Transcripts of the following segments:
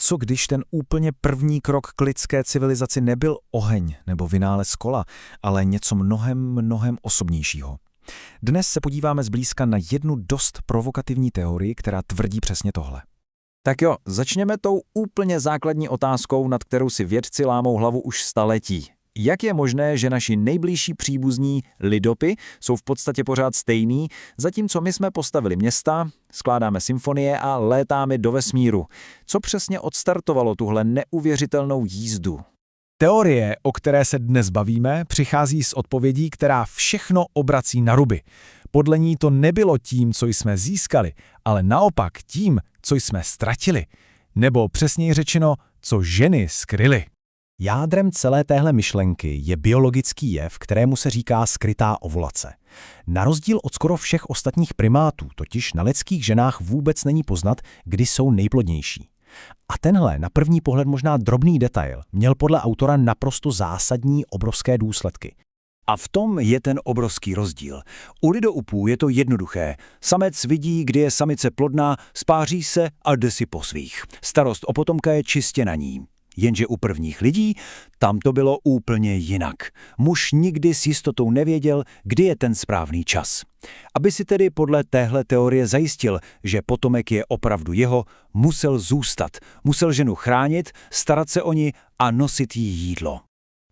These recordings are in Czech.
Co když ten úplně první krok k lidské civilizaci nebyl oheň nebo vynález kola, ale něco mnohem osobnějšího? Dnes se podíváme zblízka na jednu dost provokativní teorii, která tvrdí přesně tohle. Tak jo, začněme tou úplně základní otázkou, nad kterou si vědci lámou hlavu už staletí. Jak je možné, že naši nejbližší příbuzní lidopy jsou v podstatě pořád stejný, zatímco my jsme postavili města, skládáme symfonie a létáme do vesmíru? Co přesně odstartovalo tuhle neuvěřitelnou jízdu? Teorie, o které se dnes bavíme, přichází s odpovědí, která všechno obrací na ruby. Podle ní to nebylo tím, co jsme získali, ale naopak tím, co jsme ztratili. Nebo přesněji řečeno, co ženy skryly. Jádrem celé téhle myšlenky je biologický jev, kterému se říká skrytá ovulace. Na rozdíl od skoro všech ostatních primátů, totiž na lidských ženách vůbec není poznat, kdy jsou nejplodnější. A tenhle na první pohled možná drobný detail měl podle autora naprosto zásadní obrovské důsledky. A v tom je ten obrovský rozdíl. U lidoupů je to jednoduché. Samec vidí, kdy je samice plodná, spáří se a jde si po svých. Starost o potomka je čistě na ní. Jenže u prvních lidí tam to bylo úplně jinak. Muž nikdy s jistotou nevěděl, kdy je ten správný čas. Aby si tedy podle téhle teorie zajistil, že potomek je opravdu jeho, musel zůstat. Musel ženu chránit, starat se o ní a nosit jí jídlo.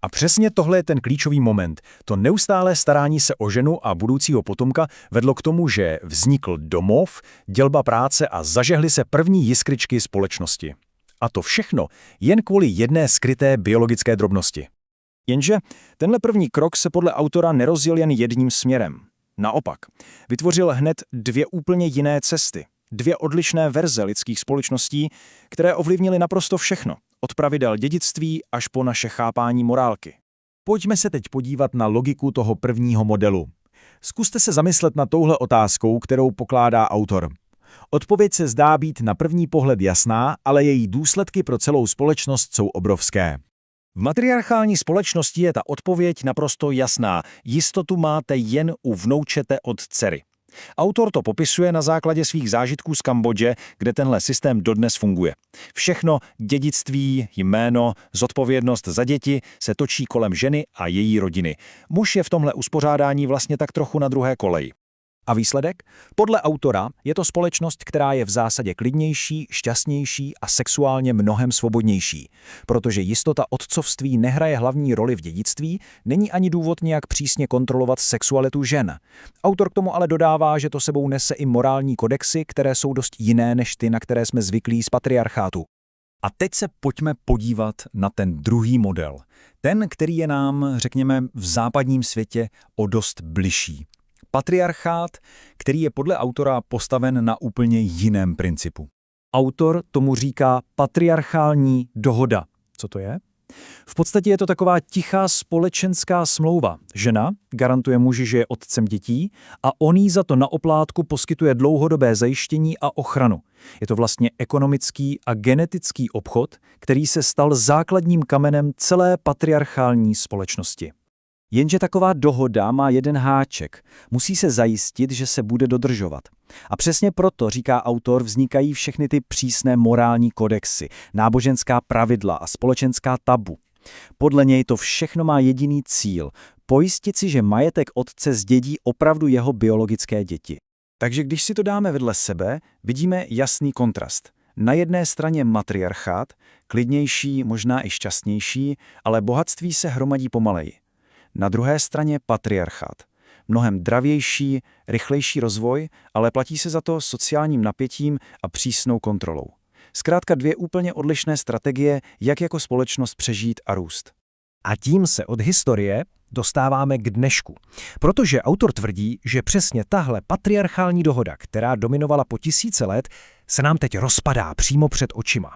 A přesně tohle je ten klíčový moment. To neustálé starání se o ženu a budoucího potomka vedlo k tomu, že vznikl domov, dělba práce a zažehly se první jiskričky společnosti. A to všechno jen kvůli jedné skryté biologické drobnosti. Jenže tenhle první krok se podle autora nerozjel jen jedním směrem. Naopak, vytvořil hned dvě úplně jiné cesty. Dvě odlišné verze lidských společností, které ovlivnily naprosto všechno. Od pravidel dědictví až po naše chápání morálky. Pojďme se teď podívat na logiku toho prvního modelu. Zkuste se zamyslet nad touhle otázkou, kterou pokládá autor. Odpověď se zdá být na první pohled jasná, ale její důsledky pro celou společnost jsou obrovské. V matriarchální společnosti je ta odpověď naprosto jasná. Jistotu máte jen u vnoučete od dcery. Autor to popisuje na základě svých zážitků z Kambodže, kde tenhle systém dodnes funguje. Všechno, dědictví, jméno, zodpovědnost za děti se točí kolem ženy a její rodiny. Muž je v tomhle uspořádání vlastně tak trochu na druhé koleji. A výsledek? Podle autora je to společnost, která je v zásadě klidnější, šťastnější a sexuálně mnohem svobodnější. Protože jistota otcovství nehraje hlavní roli v dědictví, není ani důvod nějak přísně kontrolovat sexualitu žen. Autor k tomu ale dodává, že to sebou nese i morální kodexy, které jsou dost jiné než ty, na které jsme zvyklí z patriarchátu. A teď se pojďme podívat na ten druhý model. Ten, který je nám, řekněme, v západním světě o dost bližší. Patriarchát, který je podle autora postaven na úplně jiném principu. Autor tomu říká patriarchální dohoda. Co to je? V podstatě je to taková tichá společenská smlouva. Žena garantuje muži, že je otcem dětí a on jí za to na oplátku poskytuje dlouhodobé zajištění a ochranu. Je to vlastně ekonomický a genetický obchod, který se stal základním kamenem celé patriarchální společnosti. Jenže taková dohoda má jeden háček. Musí se zajistit, že se bude dodržovat. A přesně proto, říká autor, vznikají všechny ty přísné morální kodexy, náboženská pravidla a společenská tabu. Podle něj to všechno má jediný cíl – pojistit si, že majetek otce zdědí opravdu jeho biologické děti. Takže když si to dáme vedle sebe, vidíme jasný kontrast. Na jedné straně matriarchát, klidnější, možná i šťastnější, ale bohatství se hromadí pomaleji. Na druhé straně patriarchát. Mnohem dravější, rychlejší rozvoj, ale platí se za to sociálním napětím a přísnou kontrolou. Zkrátka dvě úplně odlišné strategie, jak jako společnost přežít a růst. A tím se od historie dostáváme k dnešku. Protože autor tvrdí, že přesně tahle patriarchální dohoda, která dominovala po tisíce let, se nám teď rozpadá přímo před očima.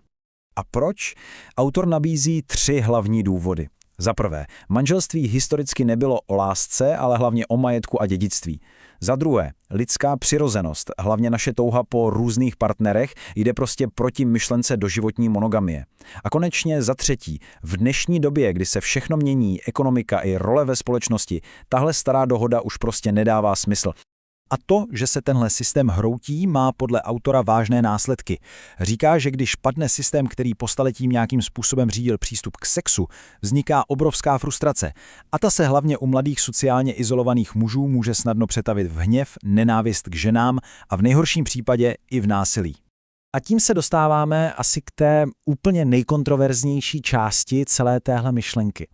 A proč? Autor nabízí 3 hlavní důvody. Za prvé, manželství historicky nebylo o lásce, ale hlavně o majetku a dědictví. Za druhé, lidská přirozenost, hlavně naše touha po různých partnerech, jde prostě proti myšlence doživotní monogamie. A konečně za třetí, v dnešní době, kdy se všechno mění, ekonomika i role ve společnosti, tahle stará dohoda už prostě nedává smysl. A to, že se tenhle systém hroutí, má podle autora vážné následky. Říká, že když padne systém, který po staletí nějakým způsobem řídil přístup k sexu, vzniká obrovská frustrace. A ta se hlavně u mladých sociálně izolovaných mužů může snadno přetavit v hněv, nenávist k ženám a v nejhorším případě i v násilí. A tím se dostáváme asi k té úplně nejkontroverznější části celé téhle myšlenky.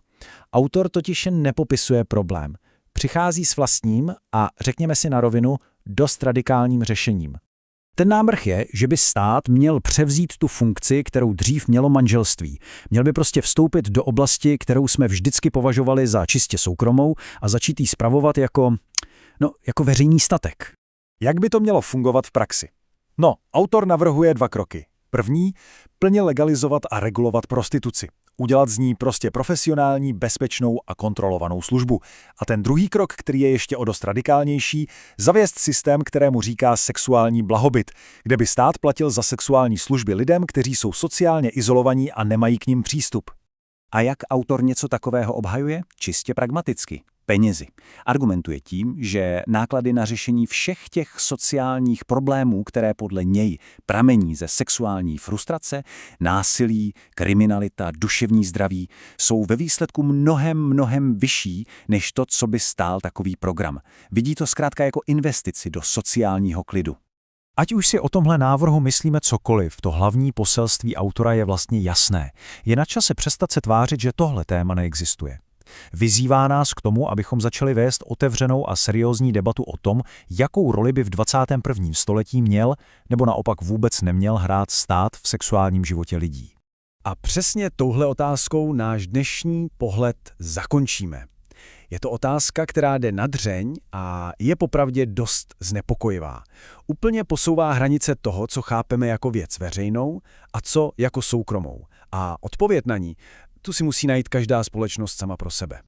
Autor totiž jen nepopisuje problém. Přichází s vlastním a, řekněme si na rovinu, dost radikálním řešením. Ten návrh je, že by stát měl převzít tu funkci, kterou dřív mělo manželství. Měl by prostě vstoupit do oblasti, kterou jsme vždycky považovali za čistě soukromou a začít ji spravovat jako veřejný statek. Jak by to mělo fungovat v praxi? No, autor navrhuje 2 kroky. První, plně legalizovat a regulovat prostituci. Udělat z ní prostě profesionální, bezpečnou a kontrolovanou službu. A ten druhý krok, který je ještě o dost radikálnější, zavést systém, kterému říká sexuální blahobyt, kde by stát platil za sexuální služby lidem, kteří jsou sociálně izolovaní a nemají k nim přístup. A jak autor něco takového obhajuje? Čistě pragmaticky. Penězi. Argumentuje tím, že náklady na řešení všech těch sociálních problémů, které podle něj pramení ze sexuální frustrace, násilí, kriminalita, duševní zdraví, jsou ve výsledku mnohem vyšší než to, co by stál takový program. Vidí to zkrátka jako investici do sociálního klidu. Ať už si o tomhle návrhu myslíme cokoliv, to hlavní poselství autora je vlastně jasné. Je na čase přestat se tvářit, že tohle téma neexistuje. Vyzývá nás k tomu, abychom začali vést otevřenou a seriózní debatu o tom, jakou roli by v 21. století měl nebo naopak vůbec neměl hrát stát v sexuálním životě lidí. A přesně touhle otázkou náš dnešní pohled zakončíme. Je to otázka, která jde na dřeň a je popravdě dost znepokojivá. Úplně posouvá hranice toho, co chápeme jako věc veřejnou a co jako soukromou. A odpověď na ní, tu si musí najít každá společnost sama pro sebe.